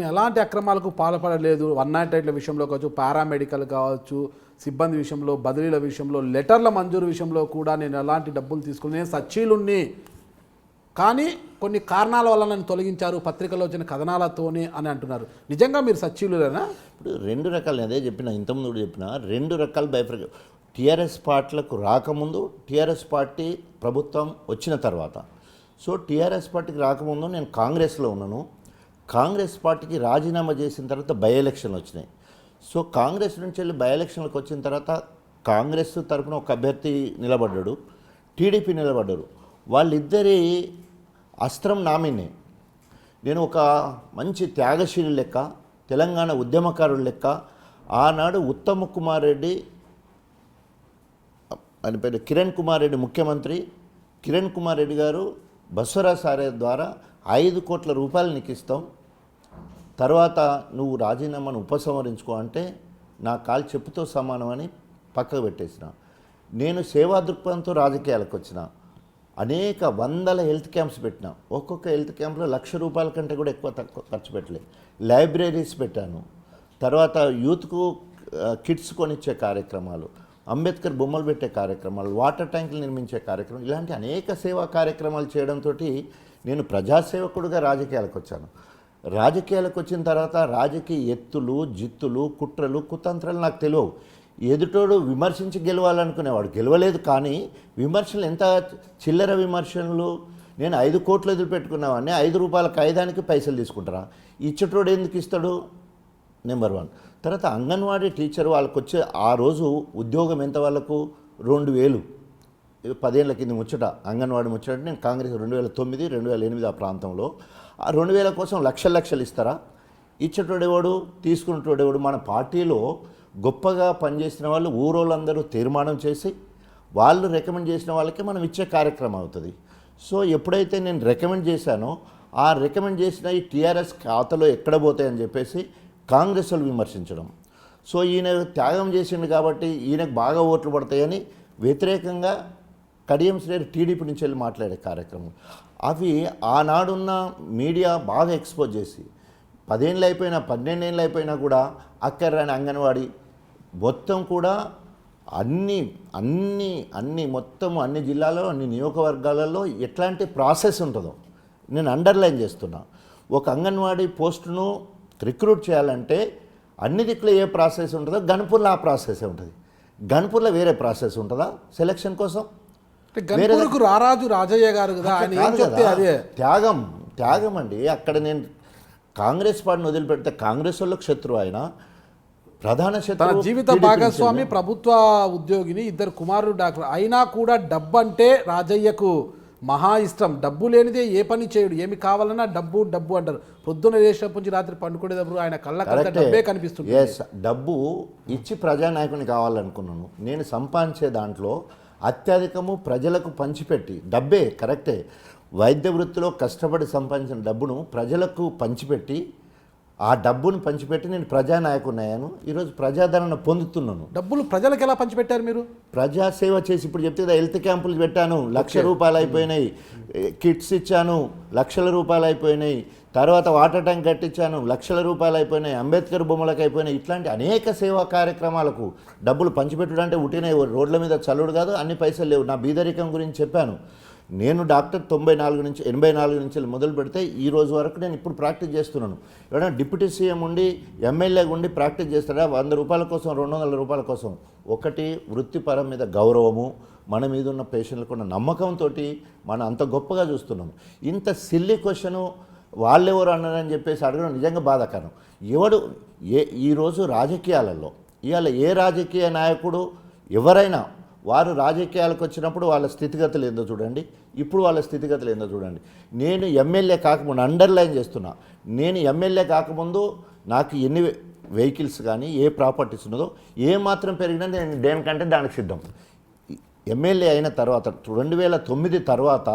ఎలాంటి అక్రమాలకు పాల్పడలేదు. 198ల విషయంలో కావచ్చు, పారామెడికల్ కావచ్చు, సిబ్బంది విషయంలో, బదిలీల విషయంలో, లెటర్ల మంజూరు విషయంలో కూడా నేను ఎలాంటి డబ్బులు తీసుకుని నేను సచ్చీలుణ్ణి, కానీ కొన్ని కారణాల వల్ల నన్ను తొలగించారు పత్రికలో వచ్చిన కథనాలతోనే అని అంటున్నారు. నిజంగా మీరు సచ్చీలులేనా? ఇప్పుడు రెండు రకాలు, అదే చెప్పిన ఇంతకుముందు కూడా చెప్పిన, రెండు రకాల బైఫర్కేషన్. టీఆర్ఎస్ పార్టీలకు రాకముందు, టీఆర్ఎస్ పార్టీ ప్రభుత్వం వచ్చిన తర్వాత. సో టీఆర్ఎస్ పార్టీకి రాకముందు నేను కాంగ్రెస్లో ఉన్నాను. కాంగ్రెస్ పార్టీకి రాజీనామా చేసిన తర్వాత బై ఎలక్షన్లు వచ్చినాయి. సో కాంగ్రెస్ నుంచి వెళ్ళి బై ఎలక్షన్లకు వచ్చిన తర్వాత కాంగ్రెస్ తరఫున ఒక అభ్యర్థి నిలబడ్డాడు, టీడీపీ నిలబడ్డారు. వాళ్ళిద్దరి అస్త్రం నామినే. నేను ఒక మంచి త్యాగశీలి లెక్క, తెలంగాణ ఉద్యమకారుల లెక్క, ఆనాడు ఉత్తమ్ కుమార్ రెడ్డి అని పేరు కిరణ్ కుమార్ రెడ్డి ముఖ్యమంత్రి, కిరణ్ కుమార్ రెడ్డి గారు బస్వరాజ్ సారే ద్వారా 5 కోట్ల రూపాయలు నీకు ఇస్తాం, తర్వాత నువ్వు రాజీనామాను ఉపసంహరించుకో అంటే నా కాలు చెప్పుతో సమానమని పక్కకు పెట్టేసిన. నేను సేవా దృక్పథంతో రాజకీయాలకు వచ్చిన. అనేక వందల హెల్త్ క్యాంప్స్ పెట్టిన. ఒక్కొక్క హెల్త్ క్యాంప్లో ₹1,00,000 కంటే కూడా ఎక్కువ ఖర్చు పెట్టలేదు. లైబ్రరీస్ పెట్టాను. తర్వాత యూత్కు కిట్స్ కొనిచ్చే కార్యక్రమాలు, అంబేద్కర్ బొమ్మలు పెట్టే కార్యక్రమాలు, వాటర్ ట్యాంకులు నిర్మించే కార్యక్రమం, ఇలాంటి అనేక సేవా కార్యక్రమాలు చేయడంతో నేను ప్రజాసేవకుడుగా రాజకీయాలకు వచ్చాను. రాజకీయాలకు వచ్చిన తర్వాత రాజకీయ ఎత్తులు, జిత్తులు, కుట్రలు, కుతంత్రాలు నాకు తెలియవు. ఎదుటోడు విమర్శించి గెలవాలనుకునేవాడు గెలవలేదు. కానీ విమర్శలు ఎంత చిల్లర విమర్శలు. నేను 5 కోట్లు వదిలిపెట్టుకున్నావాడిని, ₹5 కాగితానికి పైసలు తీసుకుంటారా? ఇచ్చటోడు ఎందుకు ఇస్తాడు? నెంబర్ 1. తర్వాత అంగన్వాడీ టీచర్ వాళ్ళకి వచ్చే ఆ రోజు ఉద్యోగం ఎంత వాళ్ళకు? 2,000. 10 ఏళ్ల కింద ముచ్చట, అంగన్వాడీ ముచ్చట. నేను కాంగ్రెస్ 2009, 2008 ఆ ప్రాంతంలో ఆ 2,000 కోసం లక్షలు ఇస్తారా? ఇచ్చేటోడేవాడు, తీసుకునేటోడేవాడు? మన పార్టీలో గొప్పగా పనిచేసిన వాళ్ళు ఊరోళ్ళందరూ తీర్మానం చేసి వాళ్ళు రికమెండ్ చేసిన వాళ్ళకి మనం ఇచ్చే కార్యక్రమం అవుతుంది. సో ఎప్పుడైతే నేను రికమెండ్ చేశానో ఆ రికమెండ్ చేసిన ఈ టీఆర్ఎస్ ఖాతాలో ఎక్కడ పోతాయని చెప్పేసి కాంగ్రెస్ వాళ్ళు విమర్శించడం. సో ఈయన త్యాగం చేసిండు కాబట్టి ఈయనకు బాగా ఓట్లు పడతాయని వ్యతిరేకంగా కడియం శ్రేణి టీడీపీ నుంచి వెళ్ళి మాట్లాడే కార్యక్రమం. అవి ఆనాడున్న మీడియా బాగా ఎక్స్పోజ్ చేసి 10 ఏళ్ళు అయిపోయినా 12 ఏళ్ళు అయిపోయినా కూడా అక్కర్రాని అంగన్వాడీ మొత్తం కూడా అన్ని జిల్లాల్లో, అన్ని నియోజకవర్గాలలో ఎట్లాంటి ప్రాసెస్ ఉంటుందో నేను అండర్లైన్ చేస్తున్నా. ఒక అంగన్వాడీ పోస్టును రిక్రూట్ చేయాలంటే అన్ని దిక్కులో ఏ ప్రాసెస్ ఉంటుందో గన్పూర్లో ఆ ప్రాసెస్ ఉంటుంది. గన్పూర్లో వేరే ప్రాసెస్ ఉంటుందా సెలక్షన్ కోసం? రారాజు రాజయ్య గారు త్యాగం అండి. అక్కడ నేను కాంగ్రెస్ పార్టీని వదిలిపెడితే కాంగ్రెస్ వాళ్ళకి శత్రువు, ఆయన ప్రధాన శత్రువు. జీవిత భాగస్వామి ప్రభుత్వ ఉద్యోగిని, 2 కుమారులు డాక్టర్ అయినా కూడా డబ్బు అంటే రాజయ్యకు మహా ఇష్టం. డబ్బు లేనిదే ఏ పని చేయడు. ఏమి కావాలన్నా డబ్బు అంటారు. పొద్దున లేచినప్పటి నుంచి రాత్రి పండుకునేటప్పుడు ఆయన కళ్ళ డబ్బే కనిపిస్తుంది. డబ్బు ఇచ్చి ప్రజానాయకుని కావాలనుకున్నాను. నేను సంపాదించే దాంట్లో అత్యధికము ప్రజలకు పంచిపెట్టి, డబ్బే కరెక్టే, వైద్య వృత్తిలో కష్టపడి సంపాదించిన డబ్బును ప్రజలకు పంచిపెట్టి, ఆ డబ్బును పంచిపెట్టి నేను ప్రజానాయకుని అయ్యాను. ఈరోజు ప్రజాదరణ పొందుతున్నాను. డబ్బులు ప్రజలకు ఎలా పంచిపెట్టారు మీరు? ప్రజాసేవ చేసి, ఇప్పుడు చెప్తే హెల్త్ క్యాంపులు పెట్టాను, ₹1,00,000 అయిపోయినాయి. కిట్స్ ఇచ్చాను, ₹1,00,000 అయిపోయినాయి. తర్వాత వాటర్ ట్యాంక్ కట్టించాను, ₹1,00,000 అయిపోయినాయి. అంబేద్కర్ బొమ్మలకు అయిపోయినాయి. ఇట్లాంటి అనేక సేవా కార్యక్రమాలకు డబ్బులు పంచిపెట్టడం అంటే ఉట్టిన రోడ్ల మీద చల్లుడు కాదు. అన్ని పైసలు లేవు. నా బీదరికం గురించి చెప్పాను. నేను డాక్టర్ 84 నుంచి మొదలు పెడితే ఈ రోజు వరకు నేను ఇప్పుడు ప్రాక్టీస్ చేస్తున్నాను. ఎవరైనా డిప్యూటీ సీఎం ఉండి, ఎమ్మెల్యేగా ఉండి ప్రాక్టీస్ చేస్తాడా? ₹100 కోసం, ₹200 కోసం. ఒకటి, వృత్తిపరం మీద గౌరవము, మన మీద ఉన్న పేషెంట్లకు ఉన్న నమ్మకంతో మనం అంత గొప్పగా చూస్తున్నాము. ఇంత సిల్లీ క్వశ్చను వాళ్ళెవరు అన్నారని చెప్పేసి అడగడం నిజంగా బాధాకరం. ఈరోజు రాజకీయాలలో ఇవాళ ఏ రాజకీయ నాయకుడు ఎవరైనా వారు రాజకీయాలకు వచ్చినప్పుడు వాళ్ళ స్థితిగతులు ఏందో చూడండి, ఇప్పుడు వాళ్ళ స్థితిగతులు ఏందో చూడండి. నేను ఎమ్మెల్యే కాకముందు, అండర్లైన్ చేస్తున్నా, నేను ఎమ్మెల్యే కాకముందు నాకు ఎన్ని వెహికల్స్ కానీ ఏ ప్రాపర్టీస్ ఉన్నదో ఏ మాత్రం పెరిగినా నేను దేనికంటే దానికి సిద్ధం. ఎమ్మెల్యే అయిన తర్వాత 2009 తర్వాత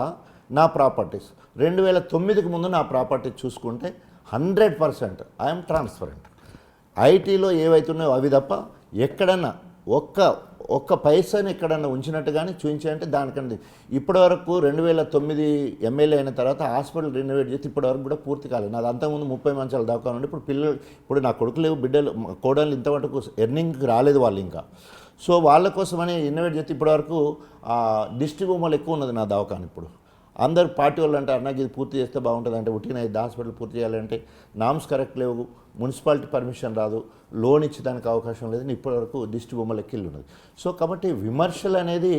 నా ప్రాపర్టీస్, 2009కి ముందు నా ప్రాపర్టీస్ చూసుకుంటే 100% ఐఎమ్ ట్రాన్స్పరెంట్. ఐటీలో ఏవైతున్నాయో అవి తప్ప ఎక్కడన్నా ఒక్క పైసాని ఎక్కడన్నా ఉంచినట్టు కానీ చూపించాయంటే దానికంటే ఇప్పటివరకు 2009 ఎమ్మెల్యే అయిన తర్వాత హాస్పిటల్ రెనోవేట్ చేసి ఇప్పటివరకు కూడా పూర్తి కాలేదు. నాది అంతకుముందు 30 మంచాలు దాకా ఉండి ఇప్పుడు నా కొడుకులు బిడ్డలు కోడళ్ళు ఇంతవరకు ఎర్నింగ్కి రాలేదు వాళ్ళు ఇంకా. సో వాళ్ళ కోసమని ఇన్నోవేట్ చేస్తే ఇప్పటివరకు దిష్టి బొమ్మలు ఎక్కువ ఉన్నది నా దవాఖాన. ఇప్పుడు అందరు పార్టీ వాళ్ళు అంటారు నాకు ఇది పూర్తి చేస్తే బాగుంటుంది అంటే ఉట్టిన ఇది హాస్పిటల్ పూర్తి చేయాలంటే నామ్స్ కరెక్ట్ లేవు, మున్సిపాలిటీ పర్మిషన్ రాదు, లోన్ ఇచ్చేదానికి అవకాశం లేదు, ఇప్పటివరకు దిష్టి బొమ్మలు ఎక్కిల్లు ఉన్నది. సో కాబట్టి విమర్శలు అనేది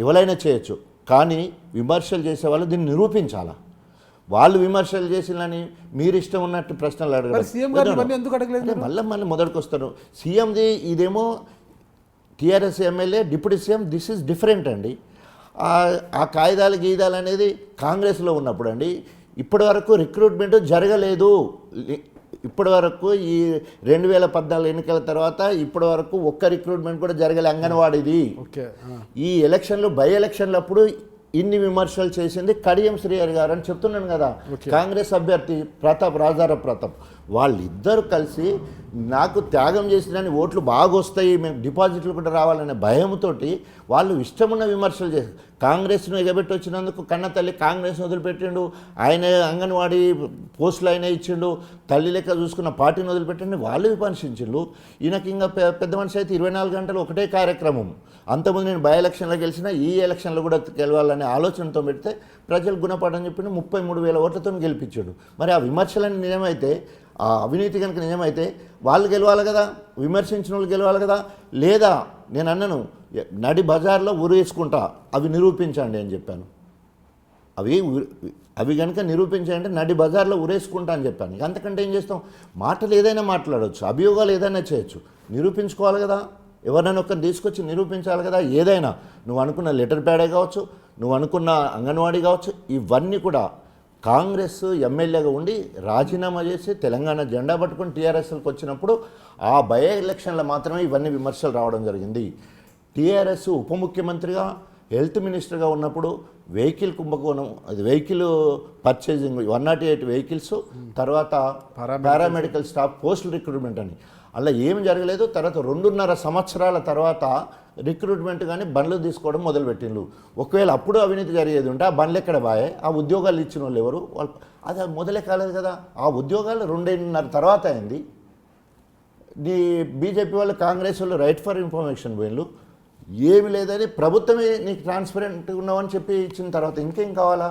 ఎవరైనా చేయొచ్చు, కానీ విమర్శలు చేసేవాళ్ళు దీన్ని నిరూపించాలా. వాళ్ళు విమర్శలు చేసినని మీరు ఇష్టం ఉన్నట్టు ప్రశ్నలు అడగడం మళ్ళీ మొదటికి వస్తారు. సీఎంది ఇదేమో TRS MLA deputy CM, this is different అండి. ఆ కాయిదాలు గీదాలు అనేది కాంగ్రెస్లో ఉన్నప్పుడు అండి. ఇప్పటి వరకు రిక్రూట్మెంట్ జరగలేదు. ఇప్పటి వరకు ఈ 2014 ఎన్నికల తర్వాత ఇప్పటి వరకు ఒక్క రిక్రూట్మెంట్ కూడా జరగలే అంగన్వాడీది. ఈ ఎలక్షన్లు బై ఎలక్షన్లు అప్పుడు ఇన్ని విమర్శలు చేసింది కడియం శ్రీహరి గారు అని చెప్తున్నాను కదా. కాంగ్రెస్ అభ్యర్థి రాజారావు ప్రతాప్ వాళ్ళిద్దరూ కలిసి నాకు త్యాగం చేసినని ఓట్లు బాగా వస్తాయి, మేము డిపాజిట్లు కూడా రావాలనే భయంతో వాళ్ళు ఇష్టమున్న విమర్శలు చేస్తారు. కాంగ్రెస్ను ఎగబెట్టి వచ్చినందుకు కన్న తల్లి కాంగ్రెస్ను వదిలిపెట్టిండు, ఆయన అంగన్వాడీ పోస్టులు ఆయన ఇచ్చిండు, తల్లి లెక్క చూసుకున్న పార్టీని వదిలిపెట్టిండు, వాళ్ళు విమర్శించిండు. ఈయనకి ఇంకా పెద్ద మనిషి అయితే 24 గంటలు ఒకటే కార్యక్రమం. అంతకుముందు నేను బై ఎలక్షన్లో గెలిచినా ఈ ఎలక్షన్లో కూడా గెలవాలనే ఆలోచనతో పెడితే ప్రజలు గుణపడని చెప్పి 33,000 ఓట్లతో గెలిపించాడు. మరి ఆ విమర్శలని నిజమైతే, ఆ అవినీతి కనుక నిజమైతే వాళ్ళు గెలవాలి కదా, విమర్శించిన వాళ్ళు గెలవాలి కదా. లేదా నేను అన్నను నడి బజార్లో ఉరేసుకుంటా, అవి నిరూపించండి అని చెప్పాను. అవి కనుక నిరూపించాలంటే నడి బజార్లో ఉరేసుకుంటా అని చెప్పాను. అంతకంటే ఏం చేస్తాం? మాటలు ఏదైనా మాట్లాడవచ్చు, అభియోగాలు ఏదైనా చేయొచ్చు, నిరూపించుకోవాలి కదా. ఎవరినైనా ఒక్కరిని తీసుకొచ్చి నిరూపించాలి కదా. ఏదైనా నువ్వు అనుకున్న లెటర్ ప్యాడే కావచ్చు, నువ్వు అనుకున్న అంగన్వాడీ కావచ్చు, ఇవన్నీ కూడా కాంగ్రెస్ ఎమ్మెల్యేగా ఉండి రాజీనామా చేసి తెలంగాణ జెండా పట్టుకొని టీఆర్ఎస్కి వచ్చినప్పుడు ఆ బై ఎలక్షన్లో మాత్రమే ఇవన్నీ విమర్శలు రావడం జరిగింది. టీఆర్ఎస్ ఉప ముఖ్యమంత్రిగా హెల్త్ మినిస్టర్గా ఉన్నప్పుడు వెహికల్ కుంభకోణం, అది వెహికల్ పర్చేజింగ్ 108 వెహికల్స్, తర్వాత పారామెడికల్ స్టాఫ్ పోస్టల్ రిక్రూట్మెంట్ అని అలా ఏమి జరగలేదు. తర్వాత 2.5 సంవత్సరాల తర్వాత రిక్రూట్మెంట్ కానీ బండ్లు తీసుకోవడం మొదలుపెట్టిండ్రు. ఒకవేళ అప్పుడు అవినీతి జరిగేది ఉంటే ఆ బండ్లు ఎక్కడ బాయే, ఆ ఉద్యోగాలు ఇచ్చిన వాళ్ళు ఎవరు, వాళ్ళు అది మొదలే కాలేదు కదా. ఆ ఉద్యోగాలు 2.5 తర్వాత అయింది. నీ బీజేపీ వాళ్ళు కాంగ్రెస్ వాళ్ళు రైట్ ఫర్ ఇన్ఫర్మేషన్ పోయిన్లు, ఏమి లేదని ప్రభుత్వమే నీకు ట్రాన్స్పరెంట్గా ఉన్నామని చెప్పి ఇచ్చిన తర్వాత ఇంకేం కావాలా?